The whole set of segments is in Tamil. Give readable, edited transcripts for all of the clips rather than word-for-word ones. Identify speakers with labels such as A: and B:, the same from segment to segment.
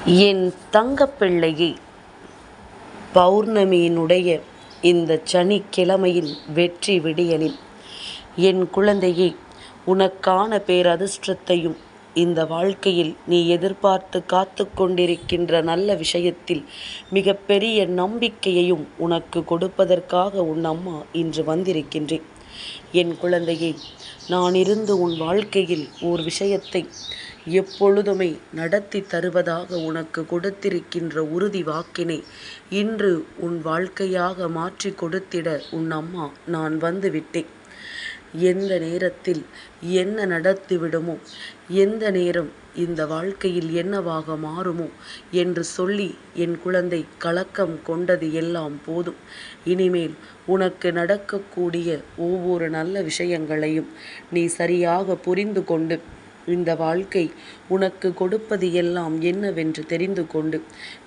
A: என் தங்கப்பிள்ளையே, பௌர்ணமியினுடைய இந்த சனிக்கிழமையின் வெற்றி விடியலில் என் குழந்தையே, உனக்கான பேரதிர்ஷ்டத்தையும் இந்த வாழ்க்கையில் நீ எதிர்பார்த்து காத்து கொண்டிருக்கின்ற நல்ல விஷயத்தில் மிகப்பெரிய நம்பிக்கையையும் உனக்கு கொடுப்பதற்காக உன் அம்மா இன்று வந்திருக்கின்றேன். என் குழந்தையே, நான் இருந்து உன் வாழ்க்கையில் ஓர் விஷயத்தை எப்பொழுதுமே நடத்தி தருவதாக உனக்கு கொடுத்திருக்கின்ற உறுதி வாக்கினை இன்று உன் வாழ்க்கையாக மாற்றி கொடுத்திட உன் அம்மா நான் வந்துவிட்டேன். எந்த நேரத்தில் என்ன நடத்திவிடுமோ, எந்த நேரம் இந்த வாழ்க்கையில் என்னவாக மாறுமோ என்று சொல்லி என் குழந்தை கலக்கம் கொண்டது எல்லாம் போதும். இனிமேல் உனக்கு நடக்கக்கூடிய ஒவ்வொரு நல்ல விஷயங்களையும் நீ சரியாக புரிந்து கொண்டு, இந்த வாழ்க்கை உனக்கு கொடுப்பது எல்லாம் என்னவென்று தெரிந்து கொண்டு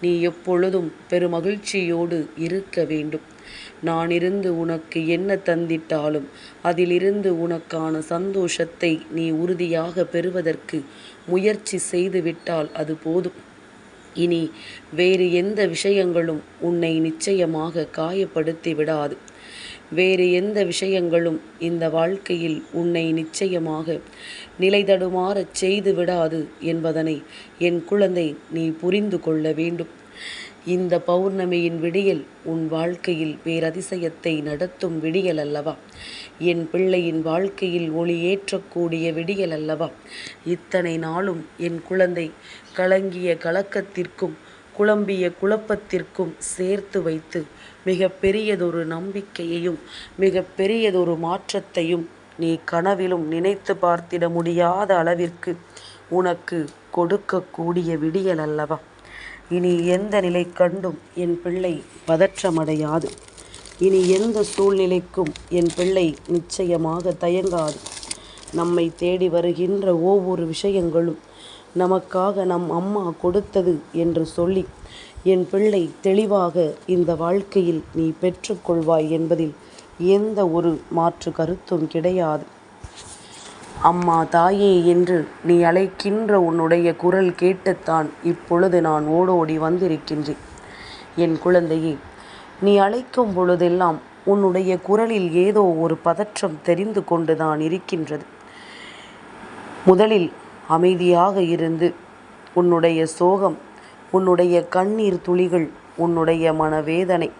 A: நீ எப்பொழுதும் பெருமகிழ்ச்சியோடு இருக்க வேண்டும். நான் இருந்து உனக்கு என்ன தந்திட்டாலும் அதிலிருந்து உனக்கான சந்தோஷத்தை நீ உறுதியாக பெறுவதற்கு முயற்சி செய்துவிட்டால் அது போதும். இனி வேறு எந்த விஷயங்களும் உன்னை நிச்சயமாக காயப்படுத்தி விடாது. வேறு எந்த விஷயங்களும் இந்த வாழ்க்கையில் உன்னை நிச்சயமாக நிலைதடுமாறச் செய்து விடாது என்பதனை என் குழந்தை நீ புரிந்து கொள்ள வேண்டும். இந்த பௌர்ணமியின் விடியல் உன் வாழ்க்கையில் பேரதிசயத்தை நடத்தும் விடியல் அல்லவா? என் பிள்ளையின் வாழ்க்கையில் ஒளி ஏற்றக்கூடிய விடியல் அல்லவா? இத்தனை நாளும் என் குழந்தை கலங்கிய கலக்கத்திற்கும் குழம்பிய குழப்பத்திற்கும் சேர்த்து வைத்து மிக பெரியதொரு நம்பிக்கையையும் மிக பெரியதொரு மாற்றத்தையும் நீ கனவிலும் நினைத்து பார்த்திட முடியாத அளவிற்கு உனக்கு கொடுக்கக்கூடிய விடியல் அல்லவா? இனி எந்த நிலை கண்டும் என் பிள்ளை பதற்றமடையாது. இனி எந்த சூழ்நிலைக்கும் என் பிள்ளை நிச்சயமாக தயங்காது. நம்மை தேடி வருகின்ற ஒவ்வொரு விஷயங்களும் நமக்காக நம் அம்மா கொடுத்தது என்று சொல்லி என் பிள்ளை தெளிவாக இந்த வாழ்க்கையில் நீ பெற்றுக்கொள்வாய் என்பதில் எந்த ஒரு மாற்று கருத்தும் கிடையாது. அம்மா, தாயே என்று நீ அழைக்கின்ற உன்னுடைய குரல் கேட்டுத்தான் இப்பொழுது நான் ஓடோடி வந்திருக்கின்றேன். என் குழந்தையே, நீ அழைக்கும் பொழுதெல்லாம் உன்னுடைய குரலில் ஏதோ ஒரு பதற்றம் தெரிந்து கொண்டுதான் இருக்கின்றது. முதலில் அமைதியாக இருந்து உன்னுடைய சோகம், உன்னுடைய கண்ணீர் துளிகள், உன்னுடைய மனவேதனை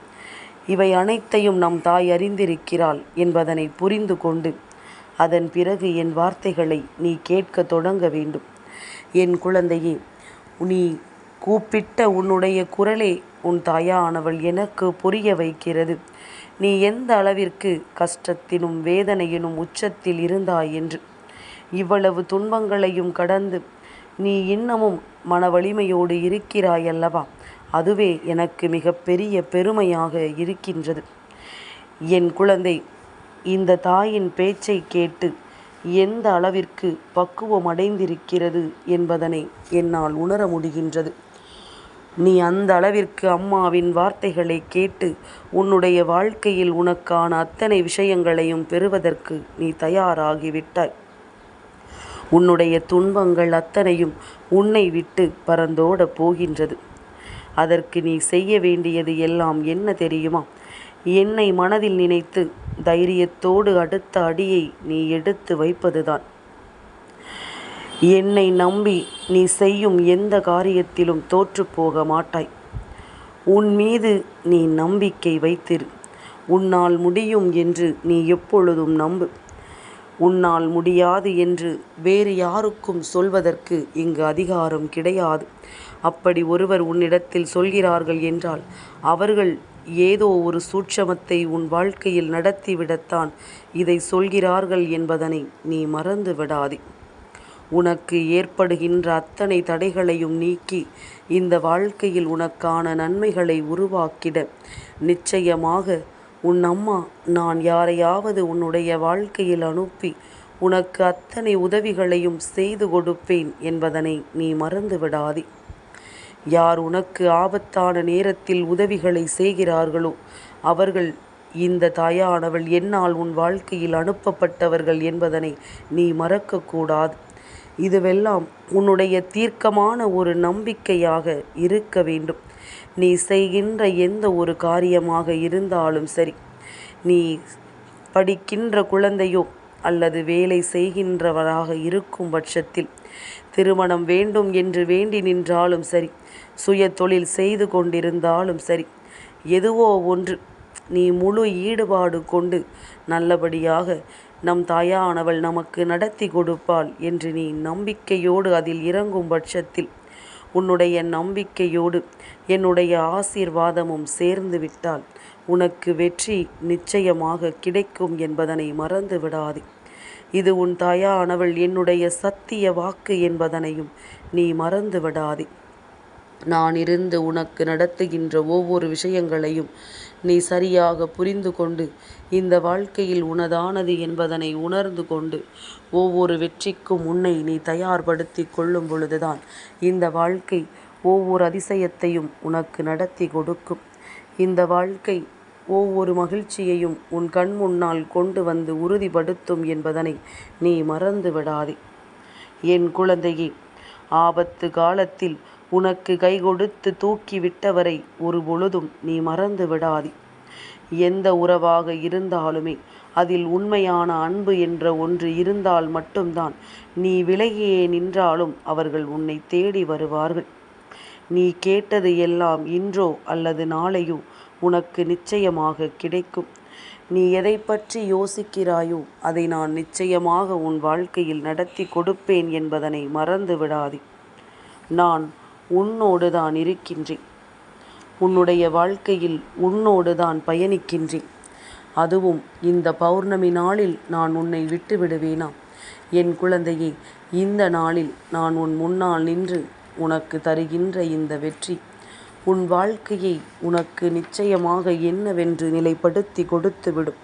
A: இவை அனைத்தையும் நம் தாய் அறிந்திருக்கிறாள் என்பதனை புரிந்து கொண்டு அதன் பிறகு என் வார்த்தைகளை நீ கேட்க தொடங்க வேண்டும். என் குழந்தையே, நீ கூப்பிட்ட உன்னுடைய குரலே உன் தாயானவள் எனக்கு புரிய வைக்கிறது. நீ எந்த அளவிற்கு கஷ்டத்தினும் வேதனையினும் உச்சத்தில் இருந்தாய் என்று. இவ்வளவு துன்பங்களையும் கடந்து நீ இன்னமும் மன வலிமையோடு இருக்கிறாய் அல்லவா? அதுவே எனக்கு மிகப்பெரிய பெருமையாக இருக்கின்றது. என் குழந்தை, இந்த தாயின் பேச்சை கேட்டு எந்த அளவிற்கு பக்குவம் அடைந்திருக்கிறது என்பதனை என்னால் உணர முடிகின்றது. நீ அந்த அளவிற்கு அம்மாவின் வார்த்தைகளை கேட்டு உன்னுடைய வாழ்க்கையில் உனக்கான அத்தனை விஷயங்களையும் பெறுவதற்கு நீ தயாராகிவிட்டாய். உன்னுடைய துன்பங்கள் அத்தனையும் உன்னை விட்டு பறந்தோட போகின்றது. அதற்கு நீ செய்ய வேண்டியது எல்லாம் என்ன தெரியுமா? என்னை மனதில் நினைத்து தைரியத்தோடு அடுத்த அடியை நீ எடுத்து வைப்பதுதான். என்னை நம்பி நீ செய்யும் எந்த காரியத்திலும் தோற்று போக மாட்டாய். உன் மீது நீ நம்பிக்கை வைத்திரு. உன்னால் முடியும் என்று நீ எப்பொழுதும் நம்பு. உன்னால் முடியாது என்று வேறு யாருக்கும் சொல்வதற்கு இங்கு அதிகாரம் கிடையாது. அப்படி ஒருவர் உன்னிடத்தில் சொல்கிறார்கள் என்றால் அவர்கள் ஏதோ ஒரு சூட்சமத்தை உன் வாழ்க்கையில் நடத்திவிடத்தான் இதை சொல்கிறார்கள் என்பதனை நீ மறந்து விடாதே. உனக்கு ஏற்படுகின்ற அத்தனை தடைகளையும் நீக்கி இந்த வாழ்க்கையில் உனக்கான நன்மைகளை உருவாக்கிட நிச்சயமாக உன் அம்மா நான் யாரையாவது உன்னுடைய வாழ்க்கையில் அனுப்பி உனக்கு அத்தனை உதவிகளையும் செய்து கொடுப்பேன் என்பதனை நீ மறந்து விடாதே. யார் உனக்கு ஆபத்தான நேரத்தில் உதவிகளை செய்கிறார்களோ அவர்கள் இந்த தாயானவள் என்னால் உன் வாழ்க்கையில் அனுப்பப்பட்டவர்கள் என்பதனை நீ மறக்கக்கூடாது. இதுவெல்லாம் உன்னுடைய தீர்க்கமான ஒரு நம்பிக்கையாக இருக்க வேண்டும். நீ செய்கின்ற எந்த ஒரு காரியமாக இருந்தாலும் சரி, நீ படிக்கின்ற குழந்தையோ அல்லது வேலை செய்கின்றவராக இருக்கும் பட்சத்தில், திருமணம் வேண்டும் என்று வேண்டி நின்றாலும் சரி, சுய தொழில் செய்து கொண்டிருந்தாலும் சரி, எதுவோ ஒன்று நீ முழு ஈடுபாடு கொண்டு நல்லபடியாக நம் தாயானவள் நமக்கு நடத்தி கொடுப்பாள் என்று நீ நம்பிக்கையோடு அதில் இறங்கும் பட்சத்தில், உன்னுடைய நம்பிக்கையோடு என்னுடைய ஆசீர்வாதமும் சேர்ந்து விட்டால் உனக்கு வெற்றி நிச்சயமாக கிடைக்கும் என்பதனை மறந்து விடாதே. இது உன் தாயானவள் என்னுடைய சத்திய வாக்கு என்பதனையும் நீ மறந்து விடாதே. நான் இருந்து உனக்கு நடத்துகின்ற ஒவ்வொரு விஷயங்களையும் நீ சரியாக புரிந்து கொண்டு, இந்த வாழ்க்கையில் உனதானது என்பதனை உணர்ந்து கொண்டு, ஒவ்வொரு வெற்றிக்கும் உன்னை நீ தயார்படுத்தி கொள்ளும் பொழுதுதான் இந்த வாழ்க்கை ஒவ்வொரு அதிசயத்தையும் உனக்கு நடத்தி கொடுக்கும். இந்த வாழ்க்கை ஒவ்வொரு மகிழ்ச்சியையும் உன் கண் முன்னால் கொண்டு வந்து உறுதிப்படுத்தும் என்பதனை நீ மறந்து விடாதே. என் குழந்தையே, ஆபத்து காலத்தில் உனக்கு கை கொடுத்து தூக்கி விட்டவரை ஒரு பொழுதும் நீ மறந்து விடாதே. எந்த உறவாக இருந்தாலுமே அதில் உண்மையான அன்பு என்ற ஒன்று இருந்தால் மட்டும்தான் நீ விலகியே நின்றாலும் அவர்கள் உன்னை தேடி வருவார்கள். நீ கேட்டது எல்லாம் இன்றோ அல்லது நாளையோ உனக்கு நிச்சயமாக கிடைக்கும். நீ எதை பற்றி யோசிக்கிறாயோ அதை நான் நிச்சயமாக உன் வாழ்க்கையில் நடத்தி கொடுப்பேன் என்பதனை மறந்து விடாதே. நான் உன்னோடு தான் இருக்கின்றேன். உன்னுடைய வாழ்க்கையில் உன்னோடு தான் பயணிக்கின்றேன். அதுவும் இந்த பௌர்ணமி நாளில் நான் உன்னை விட்டு விடுவேனா? என் குழந்தையே, இந்த நாளில் நான் உன் முன்னால் நின்று உனக்கு தருகின்ற இந்த வெற்றி உன் வாழ்க்கையை உனக்கு நிச்சயமாக என்னவென்று நிலைப்படுத்தி கொடுத்துவிடும்.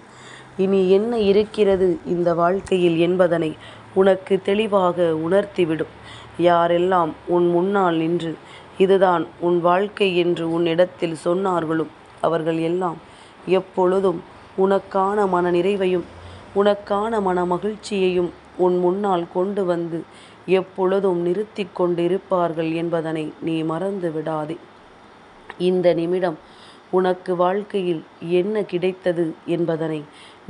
A: இனி என்ன இருக்கிறது இந்த வாழ்க்கையில் என்பதனை உனக்கு தெளிவாக உணர்த்திவிடும். யாரெல்லாம் உன் முன்னால் நின்று இதுதான் உன் வாழ்க்கை என்று உன்னிடத்தில் சொன்னார்களோ அவர்கள் எல்லாம் எப்பொழுதும் உனக்கான மன நிறைவையும் உனக்கான மன மகிழ்ச்சியையும் உன் முன்னால் கொண்டு வந்து எப்பொழுதும் நிறுத்தி கொண்டிருப்பார்கள் என்பதனை நீ மறந்து விடாதே. இந்த நிமிடம் உனக்கு வாழ்க்கையில் என்ன கிடைத்தது என்பதனை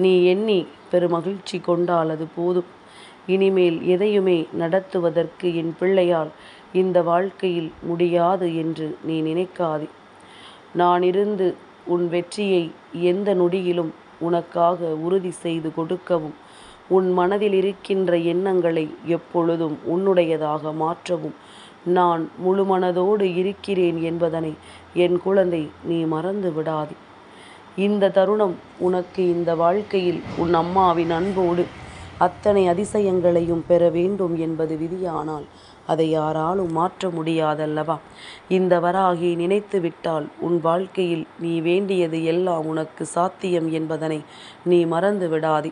A: நீ எண்ணி பெருமகிழ்ச்சி கொண்டால் அது போதும். இனிமேல் எதையுமே நடத்துவதற்கு என் பிள்ளையால் இந்த வாழ்க்கையில் முடியாது என்று நீ நினைக்காதே. நான் இருந்து உன் வெற்றியை எந்த நொடியிலும் உனக்காக உறுதி செய்து கொடுக்கவும், உன் மனதில் இருக்கின்ற எண்ணங்களை எப்பொழுதும் உன்னுடையதாக மாற்றவும் நான் முழு மனதோடு இருக்கிறேன் என்பதனை என் குழந்தை நீ மறந்து விடாதே. இந்த தருணம் உனக்கு இந்த வாழ்க்கையில் உன் அம்மாவின் அன்போடு அத்தனை அதிசயங்களையும் பெற வேண்டும் என்பது விதியானால் அதை யாராலும் மாற்ற முடியாதல்லவா? இந்த வராகி நினைத்து விட்டால் உன் வாழ்க்கையில் நீ வேண்டியது எல்லாம் உனக்கு சாத்தியம் என்பதனை நீ மறந்து விடாதே.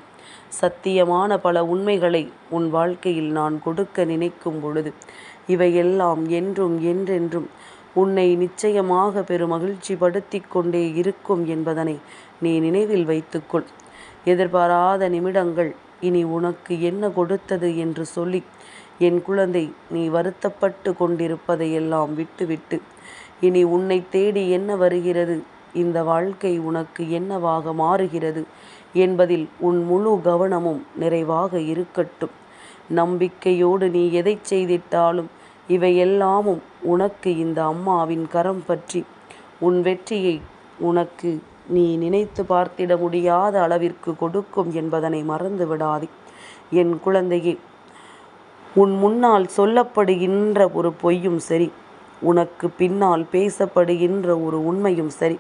A: சத்தியமான பல உண்மைகளை உன் வாழ்க்கையில் நான் கொடுக்க நினைக்கும் பொழுது இவையெல்லாம் என்றும் என்றென்றும் உன்னை நிச்சயமாக பெருமகிழ்ச்சி படுத்தி கொண்டே இருக்கும் என்பதனை நீ நினைவில் வைத்துக்கொள். எதிர்பாராத நிமிடங்கள் இனி உனக்கு என்ன கொடுத்தது என்று சொல்லி என் குழந்தை நீ வருத்தப்பட்டு கொண்டிருப்பதையெல்லாம் விட்டுவிட்டு இனி உன்னை தேடி என்ன வருகிறது, இந்த வாழ்க்கை உனக்கு என்னவாக மாறுகிறது என்பதில் உன் முழு கவனமும் நிறைவாக இருக்கட்டும். நம்பிக்கையோடு நீ எதை செய்திட்டாலும் இவையெல்லாமும் உனக்கு இந்த அம்மாவின் கரம் பற்றி உன் வெற்றியை உனக்கு நீ நினைத்து பார்த்திட முடியாத அளவிற்கு கொடுக்கும் என்பதனை மறந்து விடாதே. என் குழந்தையே, உன் முன்னால் சொல்லப்படுகின்ற ஒரு பொய்யும் சரி, உனக்கு பின்னால் பேசப்படுகின்ற ஒரு உண்மையும் சரி,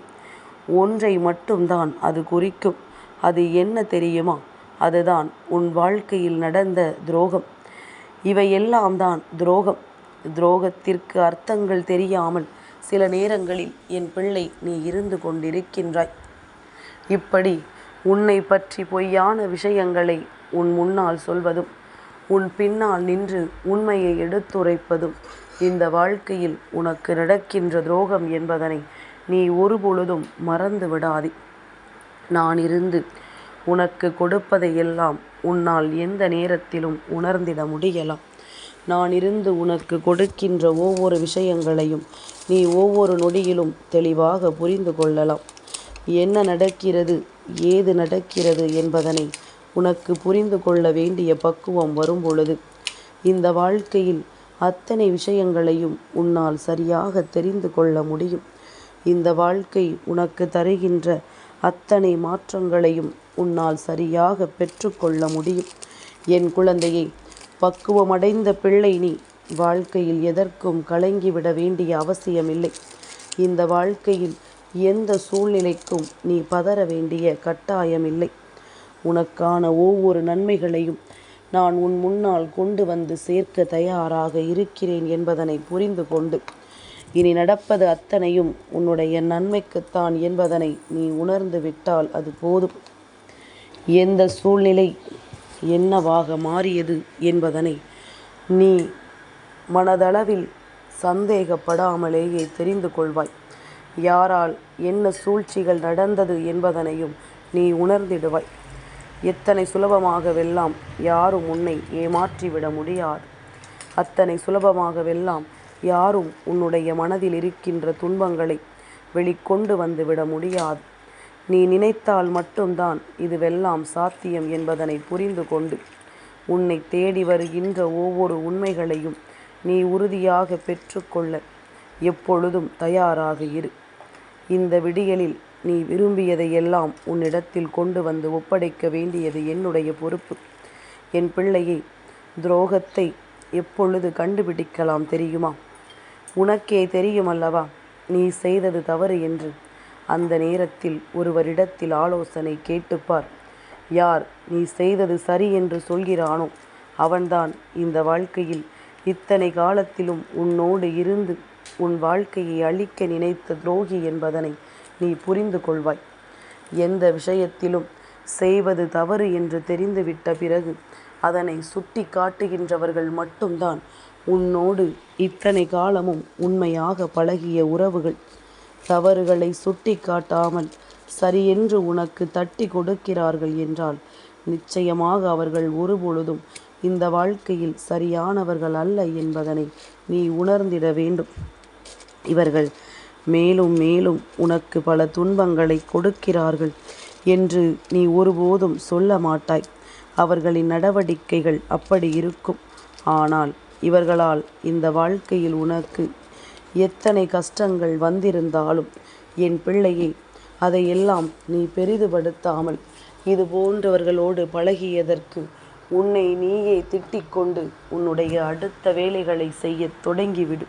A: ஒன்றை மட்டும்தான் அது குறிக்கும். அது என்ன தெரியுமா? அதுதான் உன் வாழ்க்கையில் நடந்த துரோகம். இவையெல்லாம் தான் துரோகம். துரோகத்திற்கு அர்த்தங்கள் தெரியாமல் சில நேரங்களில் என் பிள்ளை நீ இருந்து கொண்டிருக்கின்றாய். இப்படி உன்னை பற்றி பொய்யான விஷயங்களை உன் முன்னால் சொல்வதும் உன் பின்னால் நின்று உண்மையை எடுத்துரைப்பதும் இந்த வாழ்க்கையில் உனக்கு நடக்கின்ற துரோகம் என்பதனை நீ ஒருபொழுதும் மறந்து விடாதே. நான் இருந்து உனக்கு கொடுப்பதையெல்லாம் உன்னால் எந்த நேரத்திலும் உணர்ந்திட முடியலாம். நான் இருந்து உனக்கு கொடுக்கின்ற ஒவ்வொரு விஷயங்களையும் நீ ஒவ்வொரு நொடியிலும் தெளிவாக புரிந்து கொள்ளலாம். என்ன நடக்கிறது, ஏது நடக்கிறது என்பதனை உனக்கு புரிந்து கொள்ள வேண்டிய பக்குவம் வரும்பொழுது இந்த வாழ்க்கையில் அத்தனை விஷயங்களையும் உன்னால் சரியாக தெரிந்து கொள்ள முடியும். இந்த வாழ்க்கை உனக்கு தருகின்ற அத்தனை மாற்றங்களையும் உன்னால் சரியாக பெற்றுக்கொள்ள முடியும். என் குழந்தையை, பக்குவமடைந்த பிள்ளை நீ. வாழ்க்கையில் எதற்கும் கலங்கிவிட வேண்டிய அவசியமில்லை. இந்த வாழ்க்கையில் எந்த சூழ்நிலைக்கும் நீ பதற வேண்டிய கட்டாயமில்லை. உனக்கான ஒவ்வொரு நன்மைகளையும் நான் உன் முன்னால் கொண்டு வந்து சேர்க்க தயாராக இருக்கிறேன் என்பதனை புரிந்து கொண்டு இனி நடப்பது அத்தனையும் உன்னுடைய நன்மைக்குத்தான் என்பதனை நீ உணர்ந்து விட்டால் அது போதும். எந்த சூழ்நிலை என்னவாக மாறியது என்பதனை நீ மனதளவில் சந்தேகப்படாமலேயே தெரிந்து கொள்வாய். யாரால் என்ன சூழ்ச்சிகள் நடந்தது என்பதனையும் நீ உணர்ந்திடுவாய். எத்தனை சுலபமாகவெல்லாம் யாரும் உன்னை ஏமாற்றிவிட முடியாது. அத்தனை சுலபமாகவெல்லாம் யாரும் உன்னுடைய மனதில் இருக்கின்ற துன்பங்களை வெளிக்கொண்டு வந்துவிட முடியாது. நீ நினைத்தால் மட்டும்தான் இதுவெல்லாம் சாத்தியம் என்பதனை புரிந்து கொண்டு உன்னை தேடி வருகின்ற ஒவ்வொரு உண்மைகளையும் நீ உறுதியாக பெற்றுக்கொள்ள எப்பொழுதும் தயாராக இரு. இந்த விடியலில் நீ விரும்பியதையெல்லாம் உன்னிடத்தில் கொண்டு வந்து ஒப்படைக்க வேண்டியது என்னுடைய பொறுப்பு. என் பிள்ளையை, துரோகத்தை எப்பொழுது கண்டுபிடிக்கலாம் தெரியுமா? உனக்கே தெரியுமல்லவா நீ செய்தது தவறு என்று. அந்த நேரத்தில் ஒருவரிடத்தில் ஆலோசனை கேட்டுப்பார். யார் நீ செய்தது சரி என்று சொல்கிறானோ அவன்தான் இந்த வாழ்க்கையில் இத்தனை காலத்திலும் உன்னோடு இருந்து உன் வாழ்க்கையை அழிக்க நினைத்த துரோகி என்பதனை நீ புரிந்து கொள்வாய். எந்த விஷயத்திலும் செய்வது தவறு என்று தெரிந்துவிட்ட பிறகு அதனை சுட்டி காட்டுகின்றவர்கள் மட்டும்தான் உன்னோடு இத்தனை காலமும் உண்மையாக பழகிய உறவுகள். தவறுகளை சுட்டி காட்டாமல் சரியென்று உனக்கு தட்டி கொடுக்கிறார்கள் என்றால் நிச்சயமாக அவர்கள் ஒருபொழுதும் இந்த வாழ்க்கையில் சரியானவர்கள் அல்ல என்பதனை நீ உணர்ந்திட வேண்டும். இவர்கள் மேலும் மேலும் உனக்கு பல துன்பங்களை கொடுக்கிறார்கள் என்று நீ ஒருபோதும் சொல்ல மாட்டாய். அவர்களின் நடவடிக்கைகள் அப்படி இருக்கும். ஆனால் இவர்களால் இந்த வாழ்க்கையில் உனக்கு எத்தனை கஷ்டங்கள் வந்திருந்தாலும் என் பிள்ளையே, அதையெல்லாம் நீ பெரிதுபடுத்தாமல் இது போன்றவர்களோடு பழகியதற்கு உன்னை நீயே திட்டிக்கொண்டு உன்னுடைய அடுத்த வேலைகளை செய்ய தொடங்கிவிடு.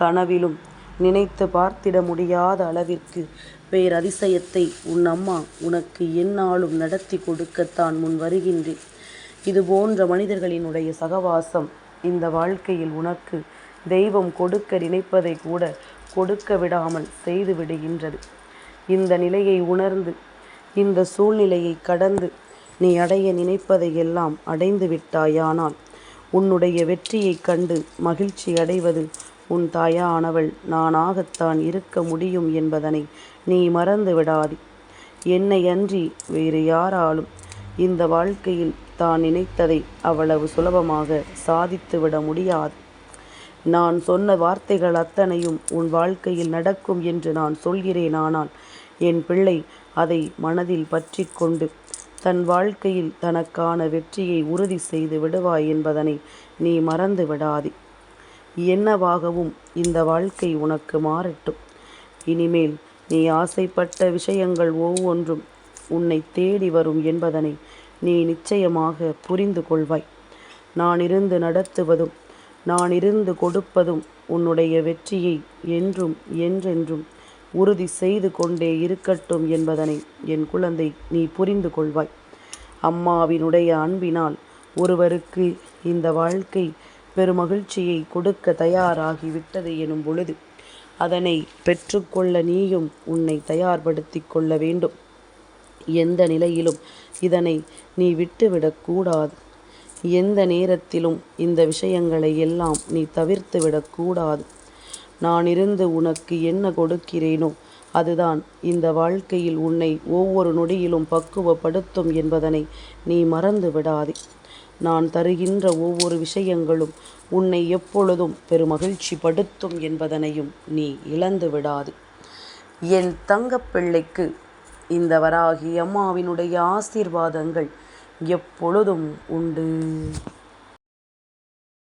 A: கனவிலும் நினைத்து பார்த்திட முடியாத அளவிற்கு பேரதிசயத்தை உன் அம்மா உனக்கு எந்நாளும் நடத்தி கொடுக்கத்தான் முன் வருகின்றேன். இது போன்ற மனிதர்களினுடைய சகவாசம் இந்த வாழ்க்கையில் உனக்கு தெய்வம் கொடுக்க நினைப்பதை கூட கொடுக்க விடாமல் செய்து விடுகின்றது. இந்த நிலையை உணர்ந்து இந்த சூழ்நிலையை கடந்து நீ அடைய நினைப்பதை எல்லாம் அடைந்து விட்டாயானால் உன்னுடைய வெற்றியை கண்டு மகிழ்ச்சி அடைவது உன் தாயானவள் நானாகத்தான் இருக்க முடியும் என்பதனை நீ மறந்து விடாதே. என்னை அன்றி வேறு யாராலும் இந்த வாழ்க்கையில் தான் நினைத்ததை அவ்வளவு சுலபமாக சாதித்துவிட முடியாது. நான் சொன்ன வார்த்தைகள் அத்தனையும் உன் வாழ்க்கையில் நடக்கும் என்று நான் சொல்கிறேன். ஆனால் என் பிள்ளை அதை மனதில் பற்றி கொண்டு தன் வாழ்க்கையில் தனக்கான வெற்றியை உறுதி செய்து விடுவாய் என்பதனை நீ மறந்து விடாதே. என்னவாகவும் இந்த வாழ்க்கை உனக்கு மாறட்டும். இனிமேல் நீ ஆசைப்பட்ட விஷயங்கள் ஒவ்வொன்றும் உன்னை தேடி வரும் என்பதனை நீ நிச்சயமாக புரிந்து கொள்வாய். நான் இருந்து நடத்துவதும் நான் இருந்து கொடுப்பதும் உன்னுடைய வெற்றியை என்றும் என்றென்றும் உறுதி செய்து கொண்டே இருக்கட்டும் என்பதனை என் குழந்தை நீ புரிந்து கொள்வாய். அம்மாவினுடைய அன்பினால் ஒருவருக்கு இந்த வாழ்க்கை பெருமகிழ்ச்சியை கொடுக்க தயாராகிவிட்டது எனும் பொழுது அதனை பெற்றுக்கொள்ள நீயும் உன்னை தயார்படுத்தி கொள்ள வேண்டும். எந்த நிலையிலும் இதனை நீ விட்டுவிடக்கூடாது. எந்த நேரத்திலும் இந்த விஷயங்களை எல்லாம் நீ தவிர்த்து விடக்கூடாது. நான் இருந்து உனக்கு என்ன கொடுக்கிறேனோ அதுதான் இந்த வாழ்க்கையில் உன்னை ஒவ்வொரு நொடியிலும் பக்குவப்படுத்தும் என்பதனை நீ மறந்து விடாதே. நான் தருகின்ற ஒவ்வொரு விஷயங்களும் உன்னை எப்பொழுதும் பெருமகிழ்ச்சி படுத்தும் என்பதனையும் நீ இழந்து விடாது. என் தங்கப்பிள்ளைக்கு இந்த வராகி அம்மாவினுடைய ஆசீர்வாதங்கள் எப்பொழுதும் உண்டு.